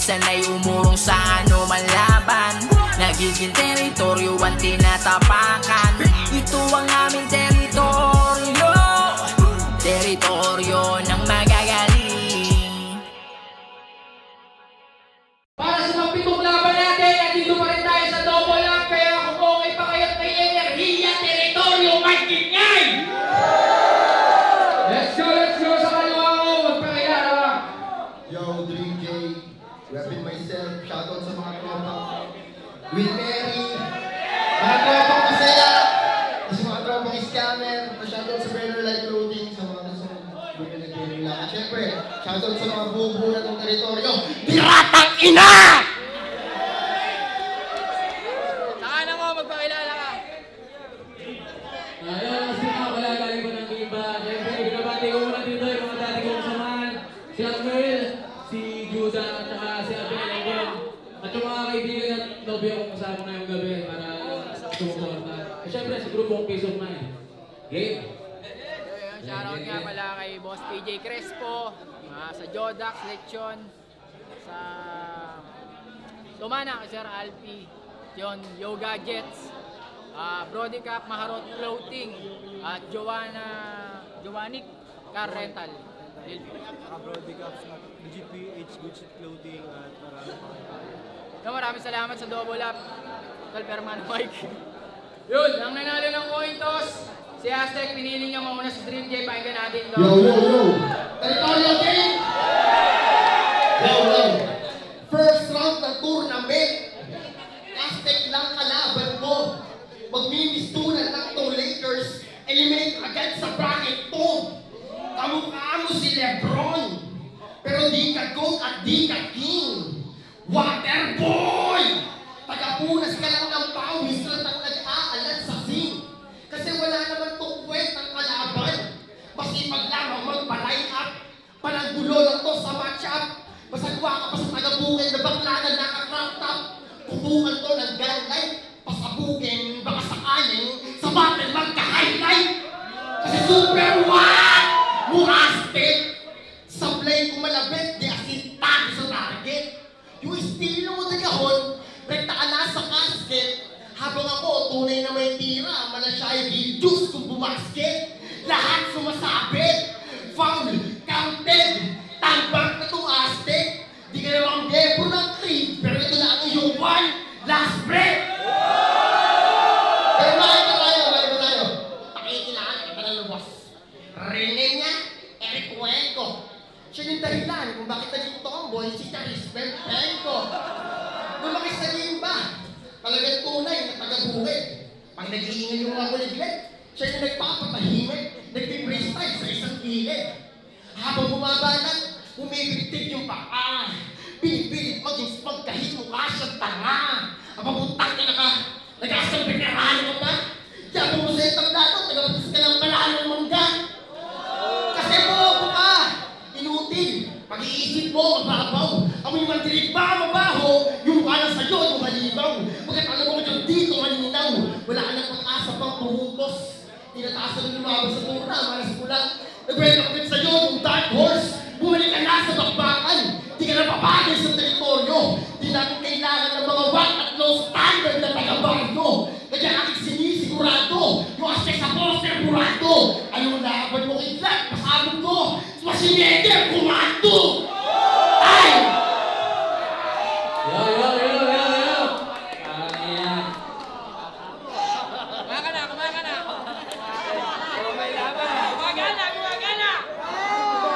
sanay umurong sa anuman laban. Nagiging teritoryo ang tinatapakan. Ito ang aming teritoryo, teritoryo ng magagaling. Para sa mga pitong laban natin, nandito pa rin tayo sa double up. Kaya kung okay pa kayo kay enerhiya, teritoryo, magkingay! Let's go sa kaliwa ko. Magpakilala ka. Yo, Dream J, repping myself. Shoutout sa mga tropa. Will Mary, mga tropa masaya. Sa mga tropa scammer. Shoutout sa Better Life Clothing. Sa mga bumili na nila. At syempre, shoutout sa mga buo-buo na itong teritoryo. Piratang ina! Saan ako? Magpakilala ka. Ayun, kasi wala galing ko ng iba. Siyempre, binabati ko muna dito yung mga dati kong samahan. Si Atmel, si Judah, at saka si Abel, ayun. At yung mga kaibigan at nobyo kong kasama ngayong gabi para sumuporta. At siyempre, si grupong Peace of Mind. Game! Shoutout nga pala kay Boss PJ Crespo, sa Jodax, Lechon, sa Tumana, Sir Alpi, John Yo Gadgets, Brody Cap, Maharot Clothing, at Joannic Car Rental. Brody Cap, GPH Gucci Clothing, at marami pa kayo. Maraming salamat sa double up, Kalperman Mike. Yun, ang nanalo ng coin toss, si Aztec, pinili niya mauna si Dream J. Pakinggan natin ito. Yo! Teritoryo game! Yo! First round ng tournament. Aztec lang kalaban mo. Magmimistunan lang to Lakers. Eliminate agad sa bracket to. Kamukha mo si Lebron. Pero di ka goat at di ka king. Waterboy! Tagapunas ka lang ng pawis na nag-aalat sa sing. Kasi wala naman tukwet ang kalaban. Masipag lamang magpa-line up. Pananggulo lang to sa match-up. Masagwa ka pa sa taga-bukid na bakla na naka-crop top. Tubukan to ng gunlight. Pasabukin, baka sakaling sa battle magka-highlight. Kasi super what? Murastic. Sablay ko malabit, di asintado sa target. Yung estilo mo tagahon, rekta ka na sa casket. Habang ako, tunay na may tira, manasya yung reduce kung bumasket. Lahat sumasabit, foul, counted, tambak na itong Aztec. Di ka naman bebo ng 3, pero ito na ang iyong 1, last breath. Pero bakit ba tayo? Pakikilaan ka ba ng lubos? Rinig niya, Eric Cuenco. Siya yung dahilan kung bakit naging tomboy si Charis Benpenco. Lumaki sa limba. Talagang tunay na taga-buhay. Pag nag-iingan yung mga kuliglet, siya yung nagpapatahimik, nag-freestyle sa isang gilid. Habang bumabanat, umibigtig yung paa. Pinipilit maging pagkahimukha siyang tanga. Ang pabuntang ka nag-aasang pinarahan mo ba? Yabang mo sa itang dato, tagapatas ka ng malalong mangga. Kasi bobo ka, inutil. Pag-iisip mo, mababaw. Amoy mandilig ba, mabaho? Yung mukha lang sa'yo, yung malibaw. Bakit alam mo ka dito, malinaw? Wala ka ng pag-asa pang pumutos. Tinataasan ng lumabas sa mura, malas mo lang. Nagwela ka din sa'yo, yung dark horse. Bumalik ka na sa bakbakan. Di ka na papagay sa teritoryo. Di natin kailangan ng mga whack at low standard na taga-baryo. Kaya aking sinisigurado, yung Aztec sa poster burado. Anong laban mo kidlat, pasabog ko. Masineder, kumando! Ay! Yo! Ayan. Kumaka na! Gumagana!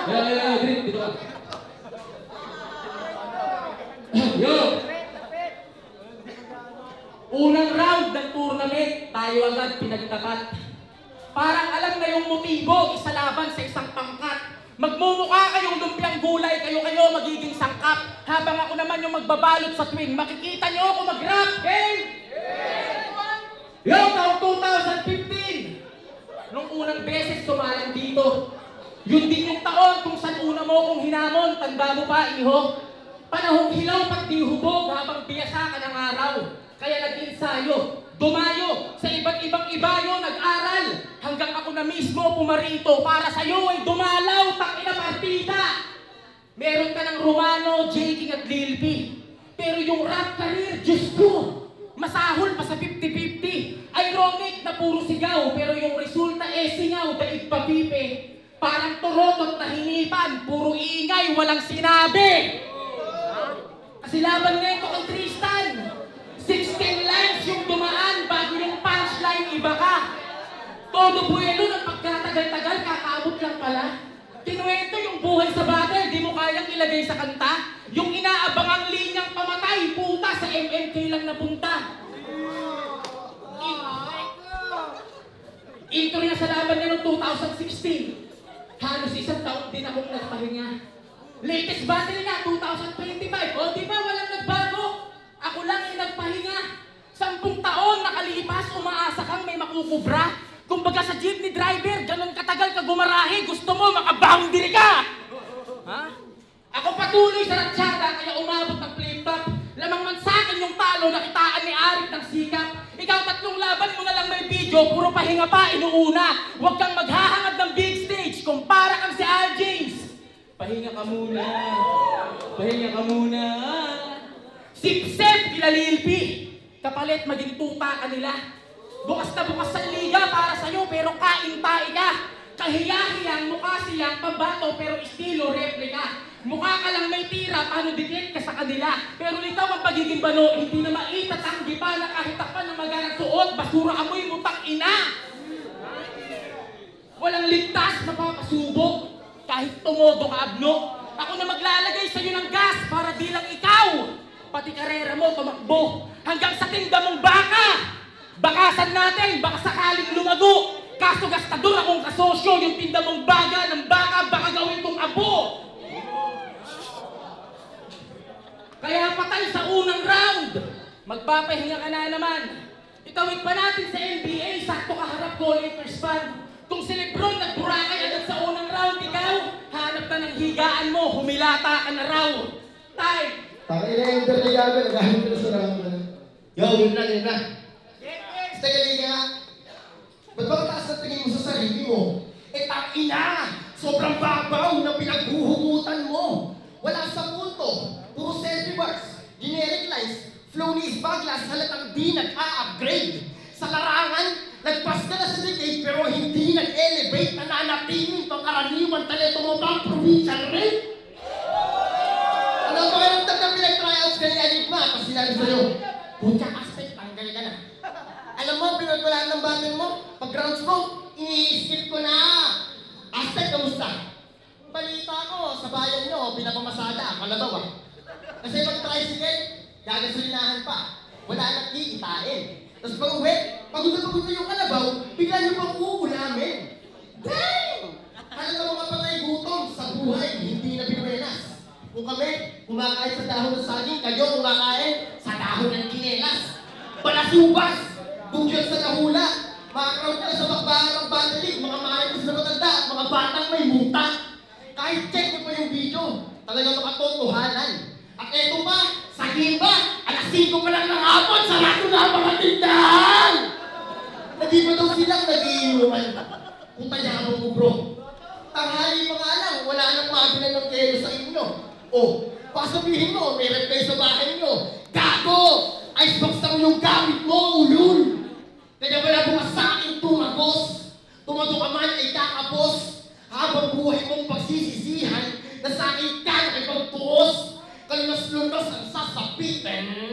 Yo, Dream, dito ka. Yo! Unang round ng tournament, tayo agad pinagtapat. Parang alam na yung motibo, isa laban sa isang pangkat. Magmumukha kayong lumpiang gulay, kayo magiging sangkap. Habang ako naman yung magbabalot sa tuwing makikita nyo ako mag-rap, game! Yo, taong 2015! Nung unang beses sumalang dito, yun din yung taon kung saan una mo kong hinamon, tanda mo pa, iho? Panahong hilaw pag di hubog habang biyasa ka ng araw. Kaya nag-ensayo, dumayo, sa iba't ibang ibayo nag-aral. Hanggang ako na mismo pumarito para sa'yo ay dumalaw, takina partida. Meron ka ng Romano, J. King at Lil P. Pero yung rap career, Diyos ko, masahol pa sa 50-50. Ironic na puro sigaw, pero yung resulta singaw, daig papipe. Parang turotot na hinipan, puro ingay, walang sinabi. Kasi laban nga ito kay Tristan. 16 lines yung dumaan bago yung punchline, iba ka. Todo buwelo ng pagkatagal-tagal, kakaabot lang pala. Kinuwento yung buhay sa battle, di mo kayang ilagay sa kanta. Yung inaabangang linyang pamatay, puta, sa MMK lang napunta. Intro niya sa laban niya noong 2016. Halos isang taon din akong nagpahinga. Latest battle niya, 2025. O di ba, walang nagbago? Ako lang yung nagpahinga. 10 taon nakalipas, umaasa kang may makukubra. Kumbaga sa jeepney driver, ganun katagal ka gumarahe, gusto mo makaboundary ka! Ha? Ako patuloy sa ratsyada, kaya umabot ng flip-top. Lamang man sa akin yung talo, nakitaan ni Arif ng sikap. Ikaw 3 laban mo na lang may video, puro pahinga pa, inuuna. Huwag kang maghahangad ng big stage, kumpara kang si Al James. Pahinga ka muna, pahinga ka muna. Sip-sip kila Lil P, kapalit maging tuta ka nila. Bukas na bukas sa liga para sa'yo, pero kain-tae ka. Kahiya-hiyang mukha siyang pambato, pero estilo replika. Mukha ka lang may tira, paano dikit ka sa kanila. Pero ikaw ang pagiging bano, hindi na maitatanggi pa na kahit takpan ng maganang suot, basura amoy mutang ina. Walang ligtas, mapapasubok. Kahit tumodo ka abno, ako na maglalagay sa'yo ng gas para di lang ikaw. Pati karera mo tumakbo, hanggang sa tinda mong baka. Bakasan natin, baka sakaling lumago. Kaso gastador akong kasosyo, yung tinda mong baga ng baka, baka gawin kong abo. Kaya patay sa unang round, magpapahinga ka na naman. Itawid pa natin sa NBA, sakto kaharap ko Lakers fan. Kung si Lebron nagburakay agad sa unang round, ikaw, hanap ka ng higaan mo, humilata ka na raw. Time! Pakina yung berligaga, nagahit ko na sa round na. Yo, yun na. Tagali nga. Ba't ba taas na tingin mo sa sarili mo? Tangina! Sobrang babaw na pinaghuhugutan mo. Wala sa punto. Puro selfie bars, generic lines, flow ni Isbaglas, halatang di nag-a-upgrade. Sa larangan, nagpas ka na sa decade pero hindi nag-elevate. Nananatiling pang karaniwan talento mo pang provincial rate. Ano ang pakiramdam ng pinag-tryouts ka ni Enigma? Kasi sinabi sa'yo, pucha aspect, tanggal ka na. Alam mo, pinagwalaan ng battle mo, pag rounds mo, i-skip ko na. Aztec, kamusta? Balita ko, sa bayan nyo, pinapamasada, kalabaw ah. Kasi pag tricycle, gagasolinahan pa. Wala nang kikitain. Tapos pag uwi, pagod na yung kalabaw, bigla nyo pang uulamin. Dang! Halata mo kapatay gutom sa buhay, hindi na pinuwenas. Kung kami, kumakain sa dahon ng saging, kayo kumakain sa dahon ng kinelas. Balasubas! Bugyot sa nahula, mga crowd ka sa bakbakan ng bandalig, mga marites na matanda at mga batang may muta. Kahit check mo pa yung video, talagang makatotohanan. At eto pa, sa Gimba, alas 5 pa lang ng hapon, sarado na ang mga tindahan! Hindi pa daw silang nag-iinuman. Kutayabang mo bro. Tanghali pa nga lang, wala nang mabilan ng kelo sa inyo. O, pasabihin mo, may rep kayo sa bahay nyo. Gago! Icebox lang yung gamit mo, ulul! Kaya wala bukas sa akin tumagos. Tumado ka man ay kakapos. Habang buhay mong pagsisisihan na sa akin ka nakipagtuos. Kalunas-lunas ang sasapitin.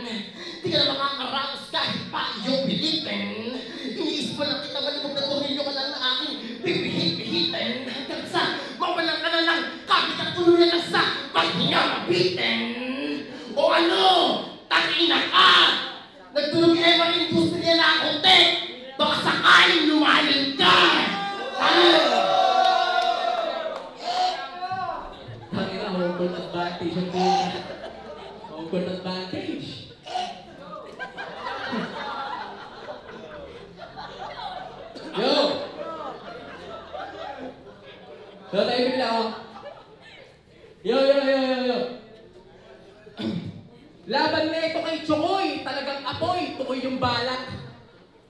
Di ka na makakaraos kahit pa iyong pilitin. Iniisip pa lang kita maligog na turilyo ka lang na aking pipihit-pihitin. Hanggang sa mawalan ka na lang kahit at tuluyan lang sa maghinga mabitin. O ano? Tangina ka! Nagtulog ever industriya na konti! Baka sakaling lumayan ka! Tangina, home court advantage ang buhay. Home court advantage. Yo! Yo, tayo bigla ako. Yo! Laban na ito kay Chokoy, talagang apoy, tukoy yung balat.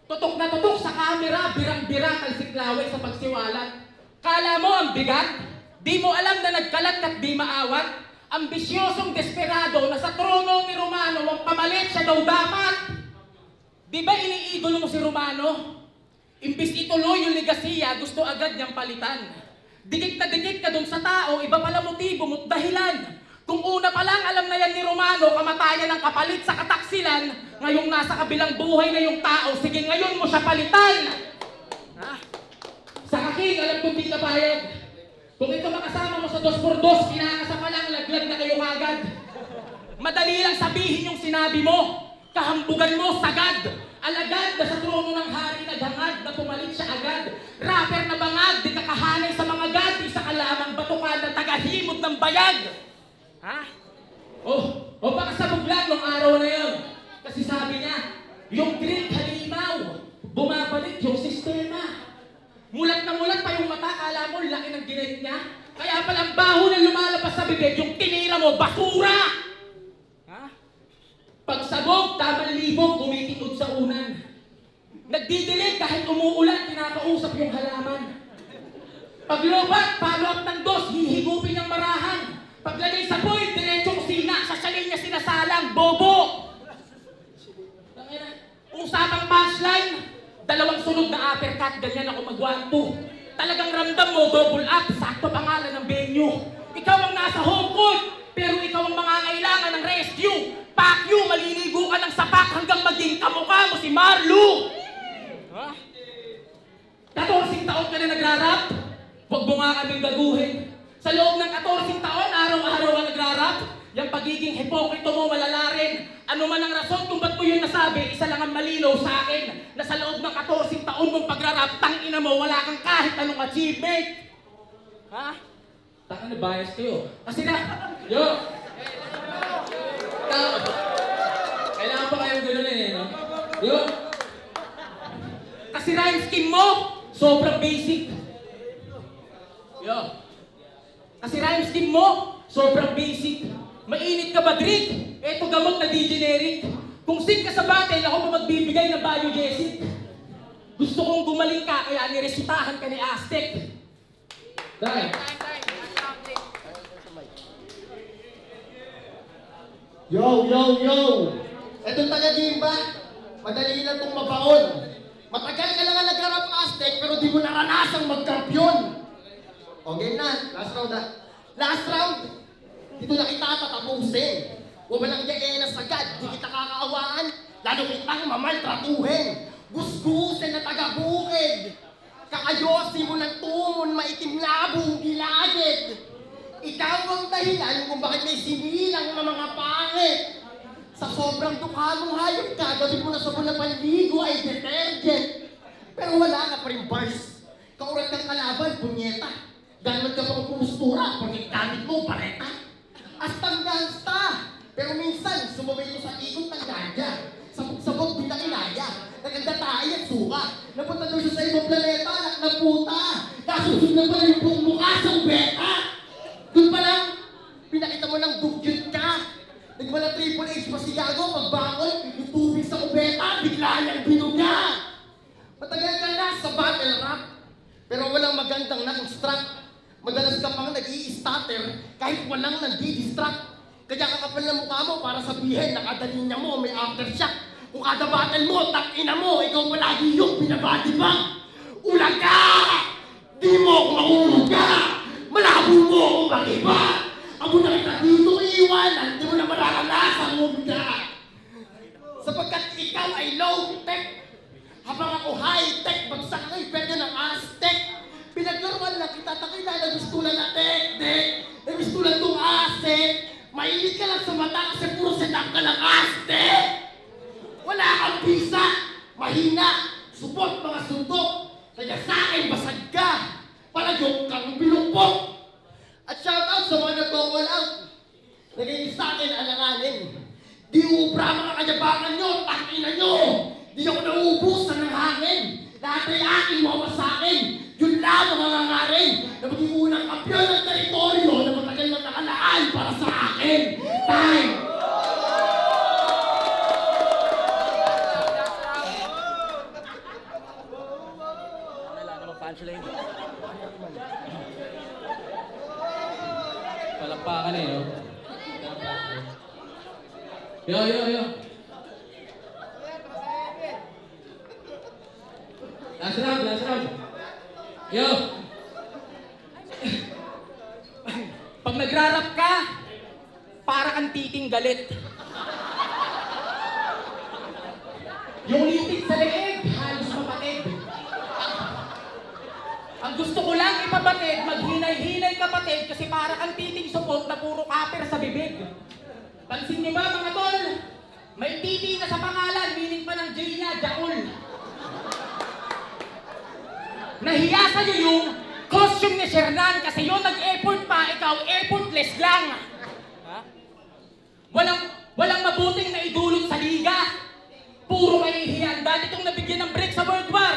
Tutok na tutok sa camera, birang-bira kalsiklaway sa pagsiwalat. Kala mo ang bigat? Di mo alam na nagkalat at di maawat? Ambisyosong desperado na sa trono ni Romano ang pamalit siya daw dapat. Di ba iniidolo mo si Romano? Imbis ituloy yung legasiya, gusto agad niyang palitan. Dikit na dikit ka dun sa tao, iba pala motibo mo't dahilan. Kung una pa lang alam na yan ni Romano, kamatayan ng kapalit sa kataksilan, ngayong nasa kabilang buhay na yung tao, sige ngayon mo siya palitan. Ha? Sa akin, alam kong di ka payag. Kung ito makasama mo sa 2x2, kinakasa pa lang, laglag na kayo agad. Madali lang sabihin yung sinabi mo. Kahambugan mo, sagad. Alagad na sa trono ng hari naghangad na pumalit siya agad. Rapper na bangag, di kakahanay sa mga gad, isa ka lamang batukan na tagahimod ng bayag. Ha? O baka sabog lang nung araw na yun. Kasi sabi niya, yung drink halimaw, bumabalik yung sistema. Mulat na mulat pa yung mata, kala mo laki ng ginit niya. Kaya palang baho na lumalabas sa bibig, yung tinira mo, basura! Ha? Pagsabog, tamang libog, kumikitud sa unan. Nagdidilig kahit umuulan, kinakausap yung halaman. Paglobat, follow-up ng dos, hihigupin ang marahan. Paglagay sa boy, diretsong sina, sa salin niya sinasalang, bobo! Usapang punchline, 2 sunod na uppercut, ganyan ako mag-1-2. Talagang ramdam mo, double up, sakto pangalan ng venue. Ikaw ang nasa home court, pero ikaw ang mangangailangan ng rescue. Pack you, maliligo ka ng sapak hanggang maging kamukha mo si Marlo. Ha? 14 taon ka na nagrarap? Huwag mo nga kaming gaguhin. Sa loob ng 14 taon, araw-araw ang nagrarap. Yung pagiging hipokrito mo malala rin. Ano man ang rason kung ba't mo yun nasabi, isa lang ang malinaw sa akin. Na sa loob ng 14 taon mong pagrarap, tangina mo, wala kang kahit anong achievement. Ha? Taka na bias kayo. Kasi na, yo! Kailangan pa kayong gano'n no? Yo! Kasi rhyme scheme mo, sobrang basic. Yo! Kasi rhyme scheme mo, sobrang basic. Mainit ka ba, Drake? Eto gamot na di-generic. Kung sick ka sa battle, ako pa magbibigay ng biogesic. Gusto kong gumaling ka, kaya niresitahan ka ni Aztec. Dahil. Yo! Etong taga-Gimba, madali lang itong mabaon. Matagal ka lang nag-rap Aztec, pero di mo naranasang mag-kampiyon. O, game na. Last round ha. Last round. Dito na kita tatapusin. Huwag mo lang diyan na sagad. Di kita kakaawaan. Lalo kitang mamaltratuhin. Gusgusin na taga-bukid. Kakayosin mo ng tumon, maitim labong gilagid. Ikaw ang dahilan kung bakit may sinilang na mga pangit. Sa sobrang dukha mong hayop ka, gawin mo na sabon na panligo ay detergent. Pero wala ka pa rin bars. Kaurat kang kalaban, punyeta. Ganun ka pang pumustura, pagkat gamit mo, pareta. Astang gangsta. Pero minsan, sumabay ko sa ikot ng ganja. Sabog-sabog, di na kinaya. Naganda tayo at suka. Napunta doon siya sa ibang planeta, anak na puta. Kasusod na pala yung buong mukha sa ubeta. Doon pa lang, pinakita mo ng dugyot ka. Nagmala Triple H pa si Gago, magbangon, yung tubig sa ubeta, bigla niyang binuga. Matagal ka na sa battle rap, pero walang magandang na-construct. Madalas ka pang nag-i-stutter kahit walang nag-i-distract. Kaya kakapal na mukha mo para sabihin na kada linya mo may aftershock. Kung kada battle mo, tak-ina mo, ikaw palagi yung binabadibang. Ulang ka! Di mo ako mahulog ka! Malabo mo akong mag-iba! Ako na kita dito iiwanan, di mo na mararanasan ka! Sapagkat ikaw ay low-tech, habang ako high-tech, bagsak kay pwede ng Aztec. Pinaglaruan lang kita, takila na gusto lang na tek-tek, na gusto lang itong asset. Mainit ka lang sa mata kasi puro setup ka ng Aztec. Wala kang bisa, mahina, supot mga suntok. Kaya sa akin basag ka, palagok kang bilukpok. At shoutout sa mga nag-call out. Naging sa akin alanganin. Di ubra mga kanyabangan nyo, takina nyo. Di ako nauubusan ng hangin. Lahat ay aking mawasakin. Yun lang ang nangangarin na maging unang kampiyon ng teritoryo na matagal na nakalaan para sa akin. Time! Palakpakan eh, no? Yo. Last round. Yo. Pag nagrarap ka, para kang titing galit. Yung litig sa leeg, halos mapatid. Ang gusto ko lang ipabatid, maghinay-hinay kapatid, kasi para kang titing supot na puro kaper sa bibig. Pansin niyo ba mga tol? May titi na sa pangalan, meaning pa ng J niya, Jaul. Nahiya sa'yo yung costume ni Shernan kasi yun nag-effort pa, ikaw effortless lang. Ha? Walang mabuting na idulot sa liga. Puro kahihiyan. Dati itong nabigyan ng break sa World War.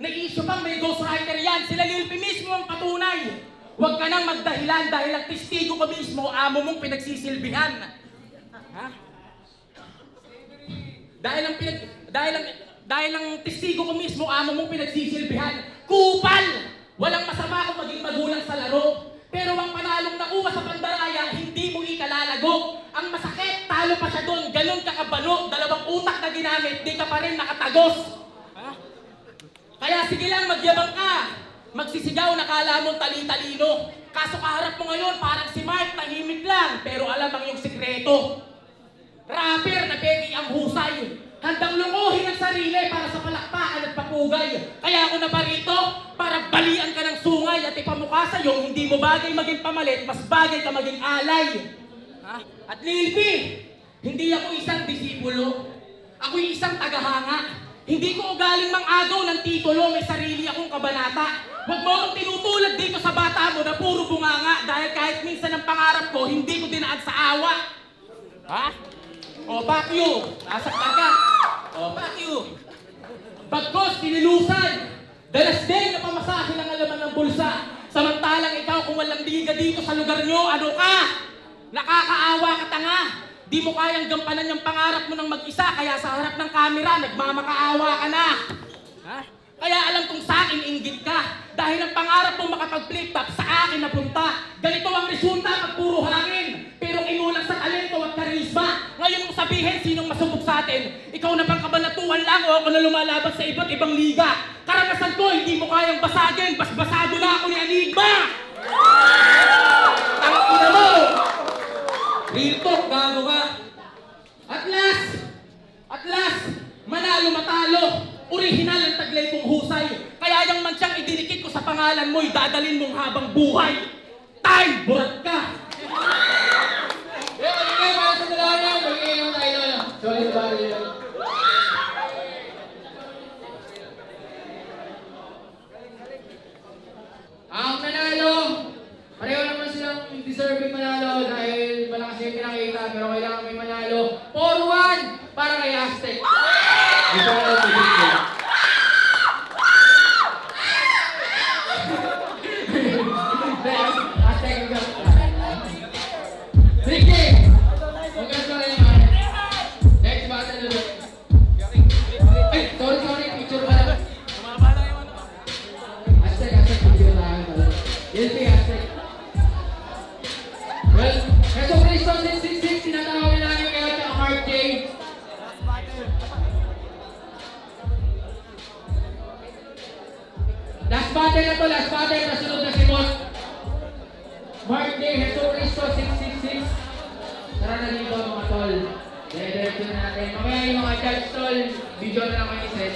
Na-issue pang may ghostwriter yan. Sila Lil P mismo ang patunay. Huwag ka nang magdahilan dahil ang testigo ka mismo, amo mong pinagsisilbihan. Ha? Dahil ang testigo ko mismo, amo mong pinagsisilbihan. Kupal! Walang masama kung maging magulang sa laro. Pero ang panalong nakuha sa pandaraya, hindi mo ikalalago. Ang masakit, talo pa siya doon. Ganon ka kabano. Dalawang utak na ginamit, di ka pa rin nakatagos. Ha? Kaya sige lang, magyabang ka. Magsisigaw, nakala mong tali-talino. Kaso kaharap mo ngayon, parang si Mark, tahimik lang. Pero alam ang iyong sikreto. Rapper na Becky ang husay. Handang lunguhin ang sarili para sa palakpakan at papugay. Kaya ako naparito para balian ka ng sungay at ipamukha sa'yo, hindi mo bagay maging pamalit, mas bagay ka maging alay. Ha? At Lil P, hindi ako isang disipulo. Ako'y isang tagahanga. Hindi ko ugaling mang-agaw ng titulo, may sarili akong kabanata. Huwag mo akong tinutulad dito sa bata mo na puro bunganga dahil kahit minsan ang pangarap ko, hindi ko dinaan sa awa. Ha? O, fuck you! Nasaktan ka! O, fuck you! Bagkos, pinilusan! Dalas din na pamasahe ng alaman ng bulsa. Samantalang ikaw kung walang liga dito sa lugar nyo, ano ka? Nakakaawa ka tanga! Di mo kayang gampanan yung pangarap mo ng mag-isa, kaya sa harap ng kamera, nagmamakaawa ka na! Ha? Kaya alam kong sa akin, inggit ka. Dahil ang pangarap mo makapag-flip-top, sa akin napunta. Ganito ang resulta pag puro hangin. Pero inulang sa talento at karisma. Ngayon mong sabihin, sinong masubok sa atin? Ikaw na bang kabanatuan lang o ako na lumalaban sa iba't ibang liga? Karanasan ko, hindi mo kayang basagin. Basbasado na ako ni Enigma! Ang ina mo! Real talk, gago ka. At last, manalo matalo. Original ang taglay kong husay. Kaya yung mansyang idinikit ko sa pangalan mo'y dadalin mong habang buhay. Time! Burat ka! Okay, para sa dalawa lang, mag-iinom tayo na. Sorry, sorry. Ang nanalo, pareho naman silang deserving manalo dahil malakas yung pinakita, pero kailangan may manalo. 4-1 para kay Aztec. Ito na lang ito. Aztec, Ricky! Congrats ka rin naman. Next battle ulit. Ay, sorry, picture pa lang. Aztec, picture lang. Yelpi, Aztec. Well, Keso Cristo 666, tinatawag namin kayo at Mark J. Last battle, nasunod na si Boss Mark J. Keso Cristo 666. Tara na dito mga tol. Diretso na natin. Mamaya yung mga judge tol, video na lang kayo set.